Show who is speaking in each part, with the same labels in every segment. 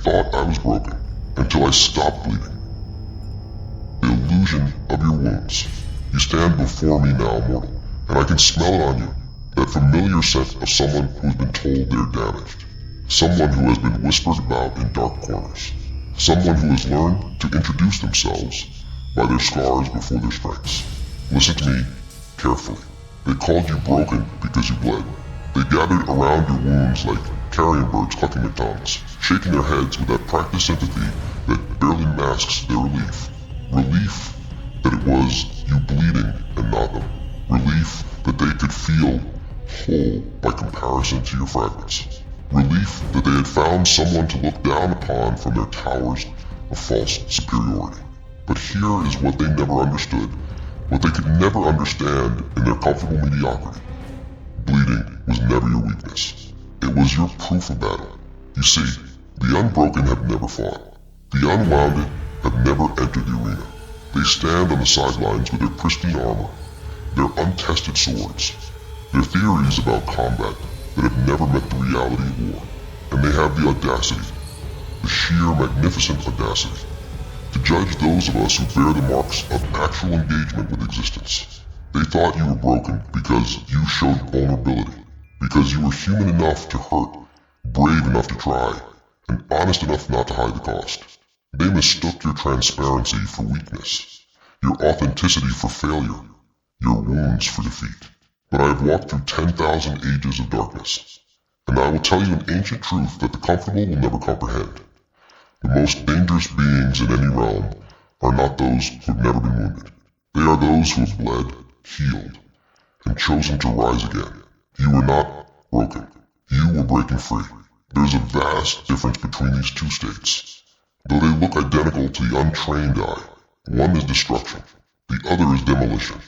Speaker 1: thought I was broken until I stopped bleeding. The illusion of your wounds. You stand before me now, mortal, and I can smell it on you, that familiar scent of someone who has been told they're damaged. Someone who has been whispered about in dark corners. Someone who has learned to introduce themselves by their scars before their strengths. Listen to me carefully. They called you broken because you bled. They gathered around your wounds like carrion birds clucking their tongues, shaking their heads with that practiced sympathy that barely masks their relief. Relief that it was you bleeding and not them. Relief that they could feel whole by comparison to your fragments. Relief that they had found someone to look down upon from their towers of false superiority. But here is what they never understood, what they could never understand in their comfortable mediocrity. Bleeding was never your weakness. It was your proof of battle. You see, the unbroken have never fought. The unwounded have never entered the arena. They stand on the sidelines with their pristine armor, their untested swords, their theories about combat that have never met the reality of war. And they have the audacity, the sheer magnificent audacity, to judge those of us who bear the marks of actual engagement with existence. They thought you were broken because you showed vulnerability, because you were human enough to hurt, brave enough to try, and honest enough not to hide the cost. They mistook your transparency for weakness, your authenticity for failure, your wounds for defeat. But I have walked through 10,000 ages of darkness, and I will tell you an ancient truth that the comfortable will never comprehend. The most dangerous beings in any realm are not those who have never been wounded. They are those who have bled, healed, and chosen to rise again. You were not broken. You were breaking free. There is a vast difference between these two states. Though they look identical to the untrained eye, one is destruction, the other is demolition.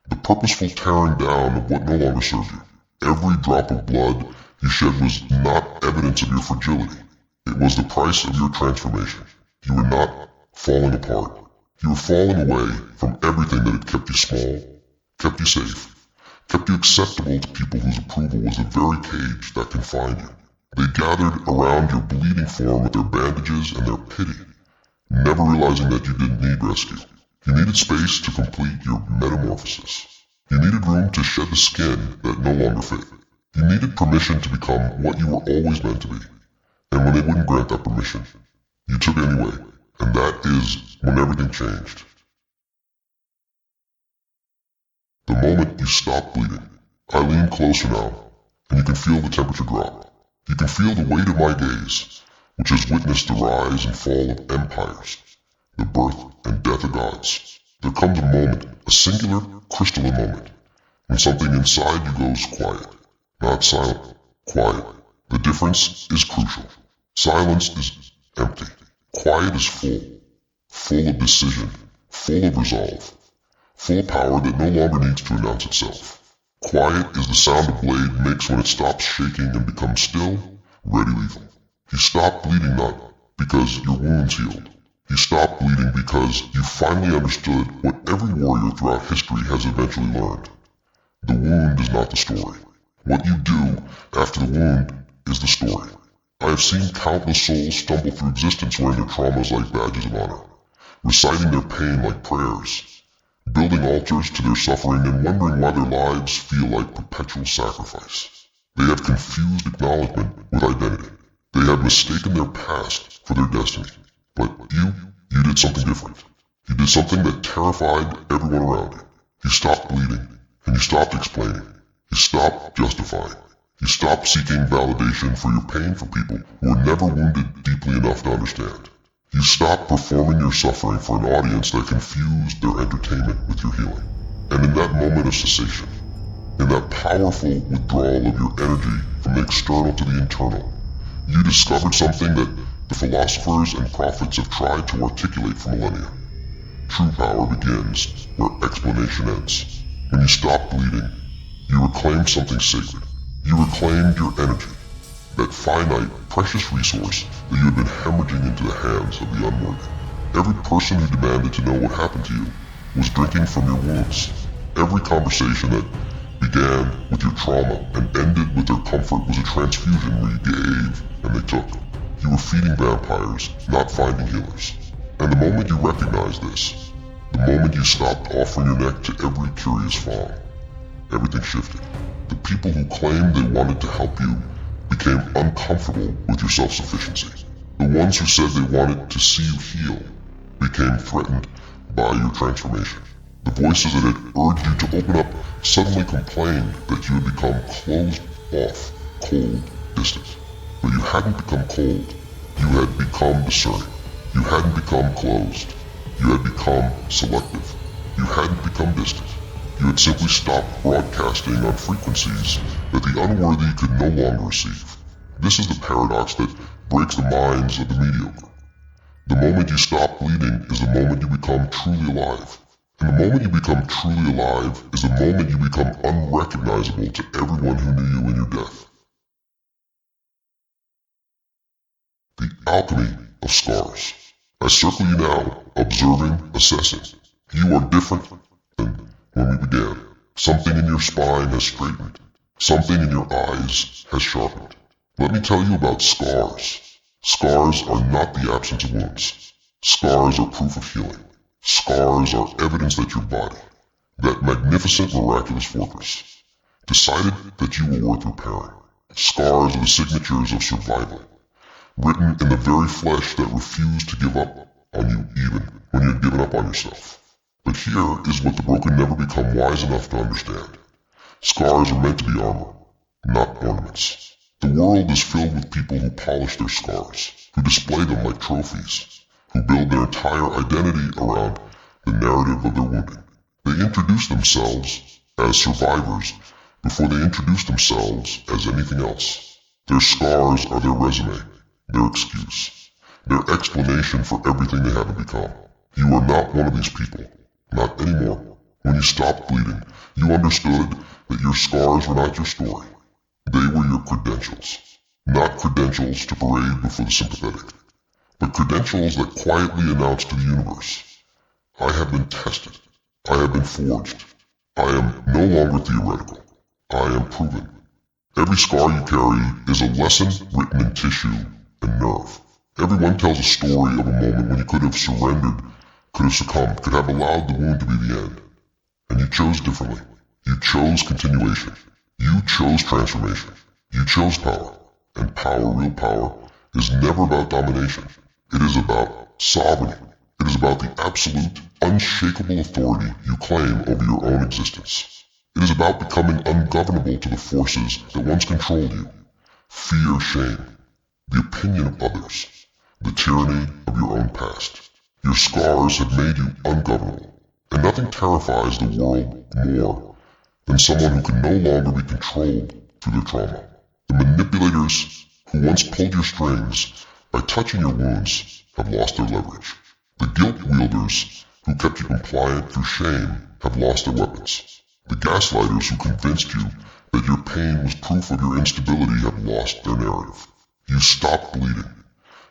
Speaker 1: The purposeful tearing down of what no longer serves you. Every drop of blood you shed was not evidence of your fragility. It was the price of your transformation. You were not falling apart. You were falling away from everything that had kept you small, kept you safe, kept you acceptable to people whose approval was the very cage that confined you. They gathered around your bleeding form with their bandages and their pity, never realizing that you didn't need rescue. You needed space to complete your metamorphosis. You needed room to shed the skin that no longer fit. You needed permission to become what you were always meant to be. And when they wouldn't grant that permission, you took it anyway. And that is when everything changed. The moment you stopped bleeding, I lean closer now, and you can feel the temperature drop. You can feel the weight of my gaze, which has witnessed the rise and fall of empires, the birth and death of gods. There comes a moment, a singular, crystalline moment, when something inside you goes quiet. Not silent, quiet. The difference is crucial. Silence is empty. Quiet is full of decision, full of resolve, full of power that no longer needs to announce itself. Quiet is the sound a blade makes when it stops shaking and becomes still, ready lethal. You stop bleeding not because your wounds healed. You stop bleeding because you finally understood what every warrior throughout history has eventually learned. The wound is not the story. What you do after the wound is the story. I have seen countless souls stumble through existence wearing their traumas like badges of honor, reciting their pain like prayers, building altars to their suffering and wondering why their lives feel like perpetual sacrifice. They have confused acknowledgement with identity. They have mistaken their past for their destiny. But you did something different. You did something that terrified everyone around you. You stopped bleeding, and you stopped explaining. You stopped justifying. You stopped seeking validation for your pain for people who were never wounded deeply enough to understand. You stopped performing your suffering for an audience that confused their entertainment with your healing. And in that moment of cessation, in that powerful withdrawal of your energy from the external to the internal, you discovered something that the philosophers and prophets have tried to articulate for millennia. True power begins where explanation ends. When you stop bleeding, you reclaimed something sacred. You reclaimed your energy, that finite, precious resource that you had been hemorrhaging into the hands of the unworthy. Every person who demanded to know what happened to you was drinking from your wounds. Every conversation that began with your trauma and ended with their comfort was a transfusion where you gave and they took. you were feeding vampires, not finding healers. And the moment you recognized this, the moment you stopped offering your neck to every curious fawn, everything shifted. The people who claimed they wanted to help you became uncomfortable with your self-sufficiency. The ones who said they wanted to see you heal became threatened by your transformation. The voices that had urged you to open up suddenly complained that you had become closed off, cold, distant. But you hadn't become cold. You had become discerning. You hadn't become closed. You had become selective. You hadn't become distant. You had simply stopped broadcasting on frequencies that the unworthy could no longer receive. This is the paradox that breaks the minds of the mediocre. The moment you stop bleeding is the moment you become truly alive. And the moment you become truly alive is the moment you become unrecognizable to everyone who knew you in your death. The alchemy of scars. I circle you now, observing, assessing. You are different than when we began. Something in your spine has straightened. Something in your eyes has sharpened. Let me tell you about scars. Scars are not the absence of wounds. Scars are proof of healing. Scars are evidence that your body, that magnificent miraculous fortress, decided that you were worth repairing. Scars are the signatures of survival, written in the very flesh that refused to give up on you even when you had given up on yourself. But here is what the broken never become wise enough to understand. Scars are meant to be armor, not ornaments. The world is filled with people who polish their scars, who display them like trophies, who build their entire identity around the narrative of their wounding. They introduce themselves as survivors before they introduce themselves as anything else. Their scars are their resume, their excuse, their explanation for everything they haven't become. You are not one of these people, not anymore. When you stopped bleeding, you understood that your scars were not your story. They were your credentials. Not credentials to parade before the sympathetic, but credentials that quietly announce to the universe, I have been tested. I have been forged. I am no longer theoretical. I am proven. Every scar you carry is a lesson written in tissue and nerve. Everyone tells a story of a moment when you could have surrendered, could have succumbed, could have allowed the wound to be the end. And you chose differently. You chose continuation. You chose transformation. You chose power. And power, real power, is never about domination. It is about sovereignty. It is about the absolute, unshakable authority you claim over your own existence. It is about becoming ungovernable to the forces that once controlled you. Fear, shame, the opinion of others, the tyranny of your own past. Your scars have made you ungovernable, and nothing terrifies the world more than someone who can no longer be controlled through their trauma. The manipulators who once pulled your strings by touching your wounds have lost their leverage. The guilt wielders who kept you compliant through shame have lost their weapons. The gaslighters who convinced you that your pain was proof of your instability have lost their narrative. You stopped bleeding,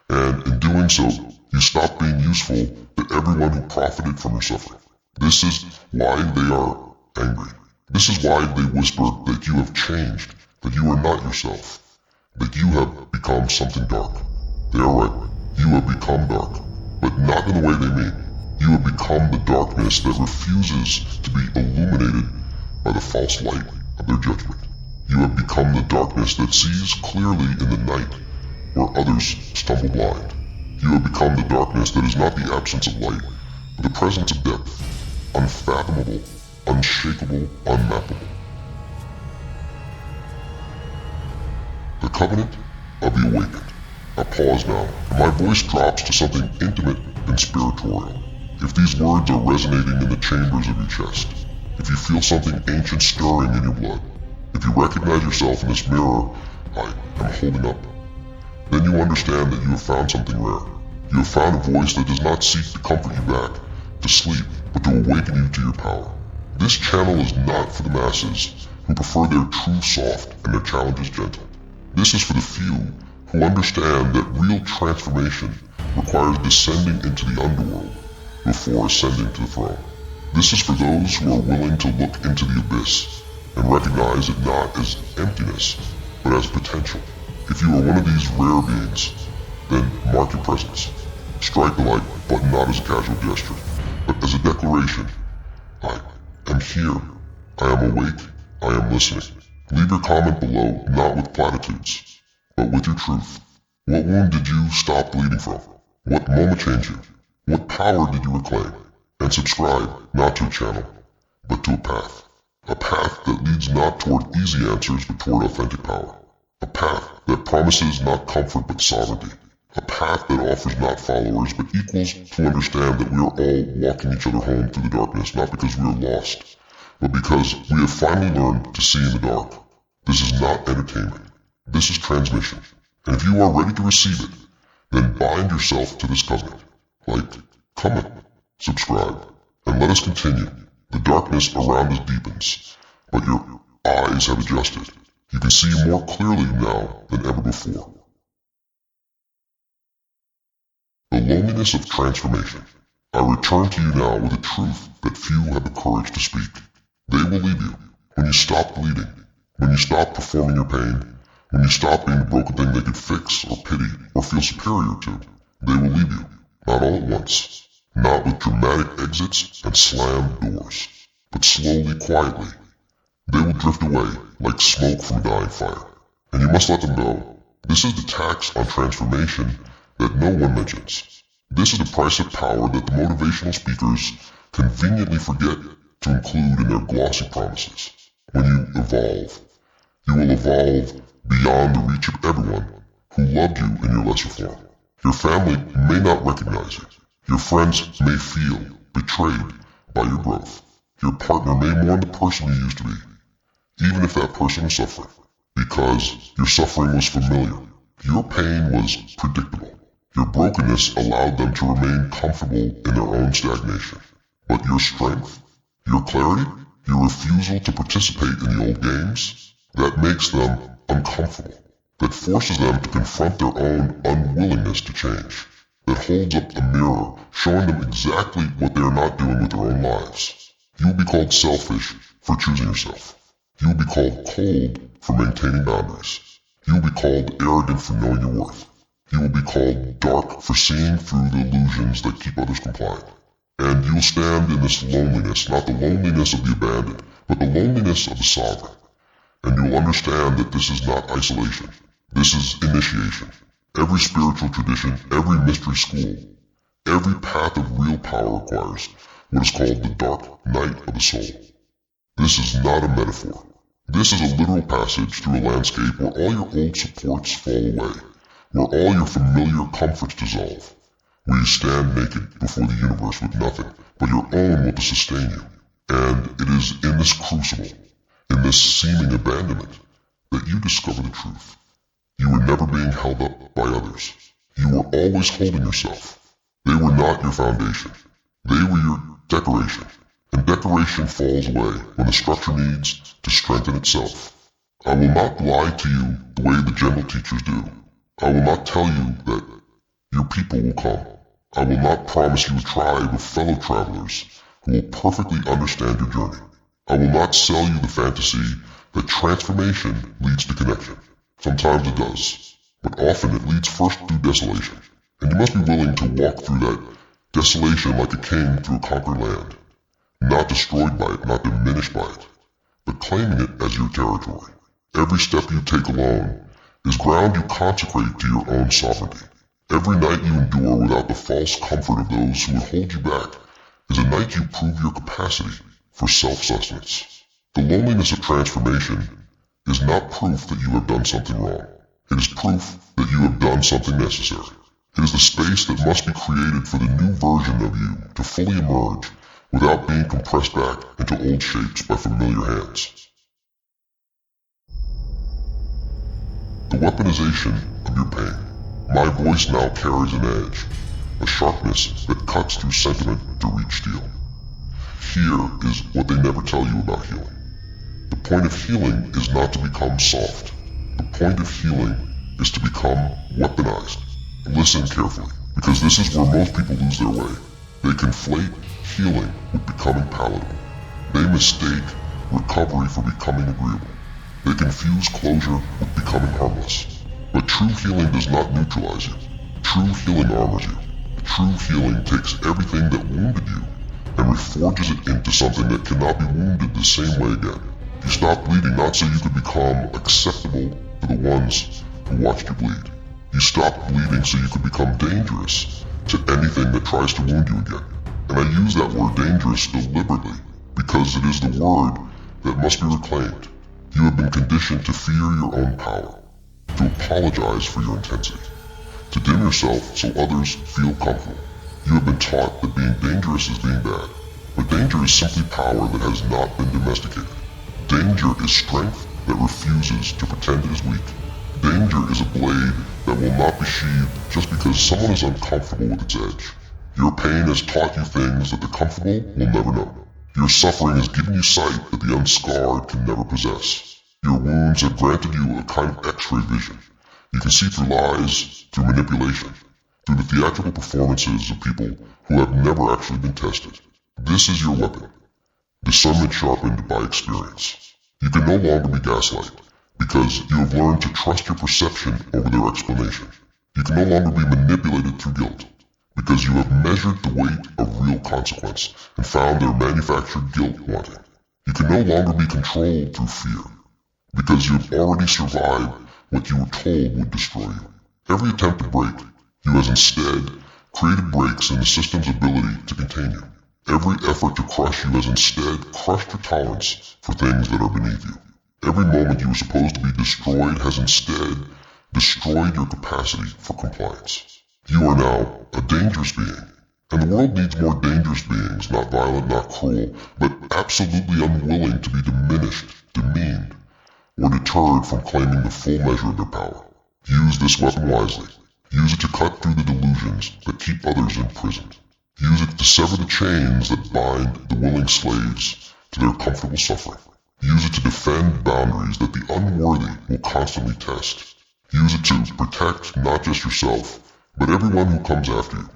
Speaker 1: and in doing so, you stopped being useful to everyone who profited from your suffering. This is why they are angry. This is why they whisper that you have changed, that you are not yourself, that you have become something dark. They are right. You have become dark, but not in the way they mean. You have become the darkness that refuses to be illuminated by the false light of their judgment. You have become the darkness that sees clearly in the night where others stumble blind. You have become the darkness that is not the absence of light, but the presence of depth, unfathomable, unshakable, unmappable. The Covenant of the Awakened. I pause now, and my voice drops to something intimate and spiritual. If these words are resonating in the chambers of your chest, if you feel something ancient stirring in your blood, if you recognize yourself in this mirror I am holding up, then you understand that you have found something rare. You have found a voice that does not seek to comfort you back to sleep, but to awaken you to your power. This channel is not for the masses who prefer their truth soft and their challenges gentle. This is for the few who understand that real transformation requires descending into the underworld before ascending to the throne. This is for those who are willing to look into the abyss and recognize it not as emptiness, but as potential. If you are one of these rare beings, then mark your presence. Strike the like button not as a casual gesture, but as a declaration. I am here. I am awake. I am listening. Leave your comment below, not with platitudes, but with your truth. What wound did you stop bleeding from? What moment changed you? What power did you reclaim? And subscribe, not to a channel, but to a path. A path that leads not toward easy answers, but toward authentic power. A path that promises not comfort, but sovereignty. A path that offers not followers, but equals to understand that we are all walking each other home through the darkness, not because we are lost, but because we have finally learned to see in the dark. This is not entertainment. This is transmission. And if you are ready to receive it, then bind yourself to this covenant. Like, comment, subscribe, and let us continue. The darkness around us deepens, but your eyes have adjusted. You can see more clearly now than ever before. The loneliness of transformation. I return to you now with a truth that few have the courage to speak. They will leave you when you stop bleeding, when you stop performing your pain, when you stop being the broken thing they could fix or pity or feel superior to. They will leave you, not all at once, not with dramatic exits and slammed doors, but slowly, quietly. They will drift away like smoke from a dying fire. And you must let them go. This is the tax on transformation that no one mentions. This is the price of power that the motivational speakers conveniently forget to include in their glossy promises. When you evolve, you will evolve beyond the reach of everyone who loved you in your lesser form. Your family may not recognize you. Your friends may feel betrayed by your growth. Your partner may mourn the person you used to be, even if that person is suffering, because your suffering was familiar. Your pain was predictable. Your brokenness allowed them to remain comfortable in their own stagnation. But your strength, your clarity, your refusal to participate in the old games, that makes them uncomfortable, that forces them to confront their own unwillingness to change, that holds up a mirror showing them exactly what they are not doing with their own lives. You will be called selfish for choosing yourself. You will be called cold for maintaining boundaries. You will be called arrogant for knowing your worth. You will be called dark for seeing through the illusions that keep others compliant. And you will stand in this loneliness, not the loneliness of the abandoned, but the loneliness of the sovereign. And you will understand that this is not isolation. This is initiation. Every spiritual tradition, every mystery school, every path of real power requires what is called the dark night of the soul. This is not a metaphor. This is a literal passage through a landscape where all your old supports fall away, where all your familiar comforts dissolve, where you stand naked before the universe with nothing but your own will to sustain you. And it is in this crucible, in this seeming abandonment, that you discover the truth. You were never being held up by others. You were always holding yourself. They were not your foundation. They were your decoration. And decoration falls away when the structure needs to strengthen itself. I will not lie to you the way the general teachers do. I will not tell you that your people will come. I will not promise you a tribe of fellow travelers who will perfectly understand your journey. I will not sell you the fantasy that transformation leads to connection. Sometimes it does, but often it leads first through desolation. And you must be willing to walk through that desolation like a king through a conquered land. Not destroyed by it, not diminished by it, but claiming it as your territory. Every step you take alone is ground you consecrate to your own sovereignty. Every night you endure without the false comfort of those who would hold you back is a night you prove your capacity for self-sustenance. The loneliness of transformation is not proof that you have done something wrong. It is proof that you have done something necessary. It is the space that must be created for the new version of you to fully emerge without being compressed back into old shapes by familiar hands. The weaponization of your pain. My voice now carries an edge, a sharpness that cuts through sentiment to reach steel. Here is what they never tell you about healing. The point of healing is not to become soft. The point of healing is to become weaponized. Listen carefully, because this is where most people lose their way. They conflate healing with becoming palatable. They mistake recovery for becoming agreeable. They confuse closure with becoming harmless. But true healing does not neutralize you. true healing armors you. The true healing takes everything that wounded you and reforges it into something that cannot be wounded the same way again. You stop bleeding not so you could become acceptable to the ones who watched you bleed. You stopped bleeding so you could become dangerous to anything that tries to wound you again. And I use that word dangerous deliberately because it is the word that must be reclaimed. You have been conditioned to fear your own power, to apologize for your intensity, to dim yourself so others feel comfortable. You have been taught that being dangerous is being bad, but danger is simply power that has not been domesticated. Danger is strength that refuses to pretend it is weak. Danger is a blade that will not be sheathed just because someone is uncomfortable with its edge. Your pain has taught you things that the comfortable will never know. Your suffering has given you sight that the unscarred can never possess. Your wounds have granted you a kind of X-ray vision. You can see through lies, through manipulation, through the theatrical performances of people who have never actually been tested. This is your weapon. Discernment sharpened by experience. You can no longer be gaslighted, because you have learned to trust your perception over their explanation. You can no longer be manipulated through guilt, because you have measured the weight of real consequence and found their manufactured guilt wanting. You can no longer be controlled through fear, because you have already survived what you were told would destroy you. Every attempt to break you has instead created breaks in the system's ability to contain you. Every effort to crush you has instead crushed your tolerance for things that are beneath you. Every moment you were supposed to be destroyed has instead destroyed your capacity for compliance. You are now a dangerous being, and the world needs more dangerous beings, not violent, not cruel, but absolutely unwilling to be diminished, demeaned, or deterred from claiming the full measure of their power. Use this weapon wisely. Use it to cut through the delusions that keep others imprisoned. Use it to sever the chains that bind the willing slaves to their comfortable suffering. Use it to defend boundaries that the unworthy will constantly test. Use it to protect not just yourself, but everyone who comes after you,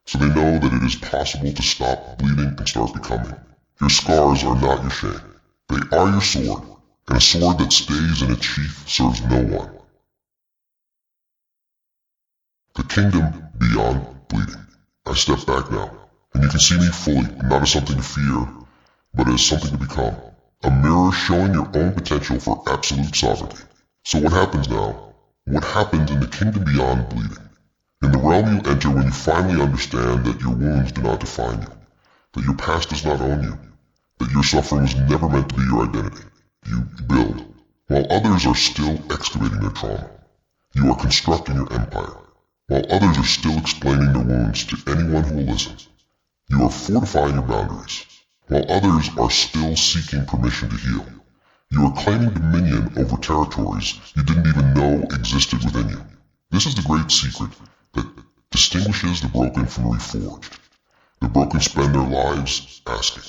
Speaker 1: so they know that it is possible to stop bleeding and start becoming. Your scars are not your shame. They are your sword, and a sword that stays in its sheath serves no one. The kingdom beyond bleeding. I step back now, and you can see me fully, not as something to fear, but as something to become. A mirror showing your own potential for absolute sovereignty. So what happens now? What happens in the kingdom beyond bleeding? In the realm you enter when you finally understand that your wounds do not define you, that your past does not own you, that your suffering was never meant to be your identity. You build, while others are still excavating their trauma. You are constructing your empire, while others are still explaining their wounds to anyone who will listen. You are fortifying your boundaries, while others are still seeking permission to heal. You are claiming dominion over territories you didn't even know existed within you. This is the great secret that distinguishes the broken from the reforged. The broken spend their lives asking,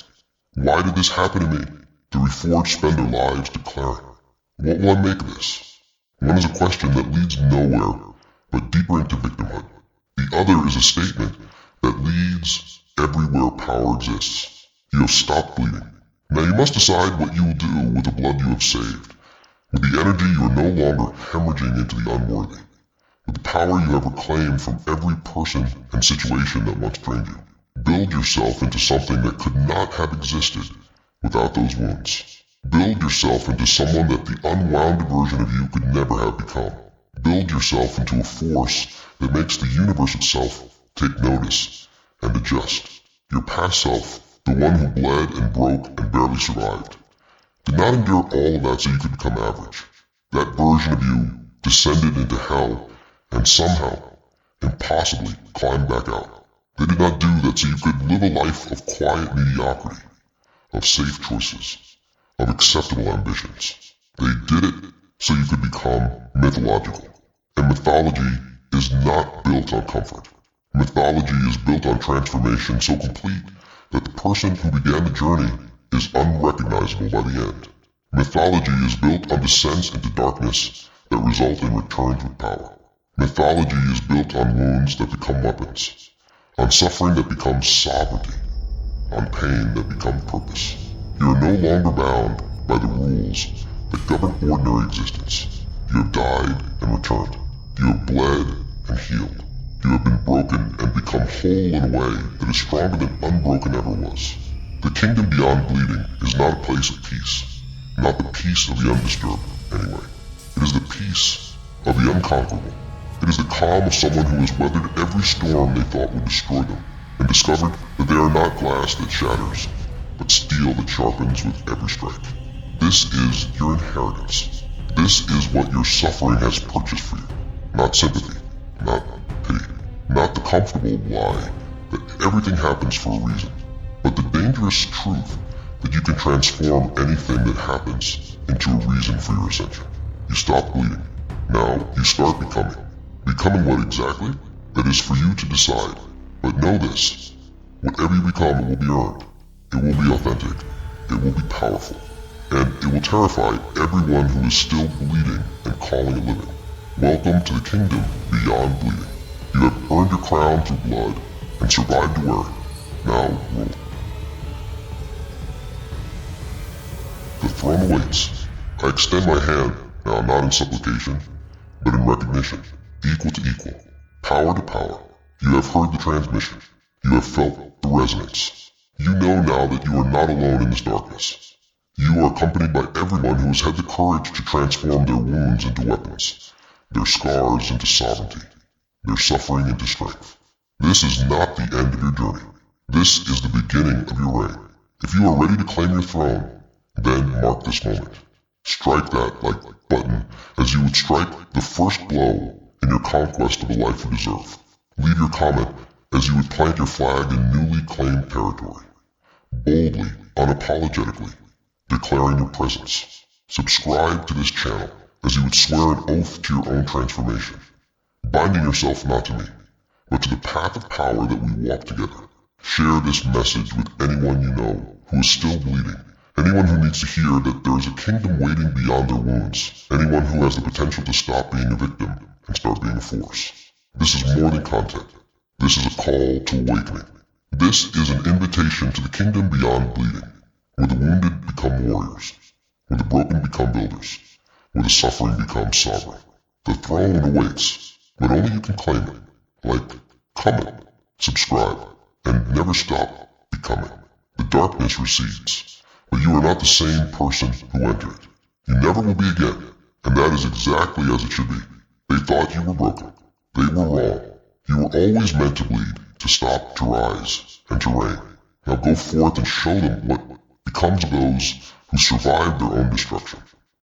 Speaker 1: why did this happen to me? The reforged spend their lives declaring, what will I make of this? One is a question that leads nowhere but deeper into victimhood. The other is a statement that leads everywhere power exists. You have stopped bleeding. Now you must decide what you will do with the blood you have saved. With the energy you are no longer hemorrhaging into the unworthy. With the power you have reclaimed from every person and situation that once drained you. Build yourself into something that could not have existed without those wounds. Build yourself into someone that the unwounded version of you could never have become. Build yourself into a force that makes the universe itself take notice and adjust. Your past self, the one who bled and broke and barely survived, did not endure all of that so you could become average. That version of you descended into hell and somehow, impossibly, climbed back out. They did not do that so you could live a life of quiet mediocrity, of safe choices, of acceptable ambitions. They did it so you could become mythological. And mythology is not built on comfort. Mythology is built on transformation so complete that the person who began the journey is unrecognizable by the end. Mythology is built on descents into darkness that result in returns with power. Mythology is built on wounds that become weapons, on suffering that becomes sovereignty, on pain that becomes purpose. You are no longer bound by the rules that govern ordinary existence. You have died and returned. You have bled and healed. You have been broken and become whole in a way that is stronger than unbroken ever was. The kingdom beyond bleeding is not a place of peace, not the peace of the undisturbed, anyway. It is the peace of the unconquerable. It is the calm of someone who has weathered every storm they thought would destroy them, and discovered that they are not glass that shatters, but steel that sharpens with every strike. This is your inheritance. This is what your suffering has purchased for you. Not sympathy, not pity, not the comfortable lie that everything happens for a reason, but the dangerous truth that you can transform anything that happens into a reason for your ascension. You stop bleeding. Now you start becoming. Becoming what exactly? That is for you to decide. But know this, whatever you become, it will be earned. It will be authentic. It will be powerful. And it will terrify everyone who is still bleeding and calling it living. Welcome to the kingdom beyond bleeding. You have earned your crown through blood and survived to wear it. Now rule. The throne awaits. I extend my hand, now not in supplication, but in recognition, equal to equal, power to power. You have heard the transmission. You have felt the resonance. You know now that you are not alone in this darkness. You are accompanied by everyone who has had the courage to transform their wounds into weapons, their scars into sovereignty, their suffering into strength. This is not the end of your journey. This is the beginning of your reign. If you are ready to claim your throne, then mark this moment. Strike that like button as you would strike the first blow in your conquest of the life you deserve. Leave your comment as you would plant your flag in newly claimed territory. Boldly, unapologetically, declaring your presence. Subscribe to this channel as you would swear an oath to your own transformation, binding yourself not to me, but to the path of power that we walk together. Share this message with anyone you know who is still bleeding, anyone who needs to hear that there is a kingdom waiting beyond their wounds, anyone who has the potential to stop being a victim and start being a force. This is more than content. This is a call to awakening. This is an invitation to the kingdom beyond bleeding, where the wounded become warriors, where the broken become builders, where the suffering becomes sovereign. The throne awaits, but only you can claim it. Like, comment, subscribe, and never stop becoming. The darkness recedes, but you are not the same person who entered it. You never will be again, and that is exactly as it should be. They thought you were broken. They were wrong. You were always meant to bleed, to stop, to rise, and to reign. Now go forth and show them what becomes of those who survived their own destruction.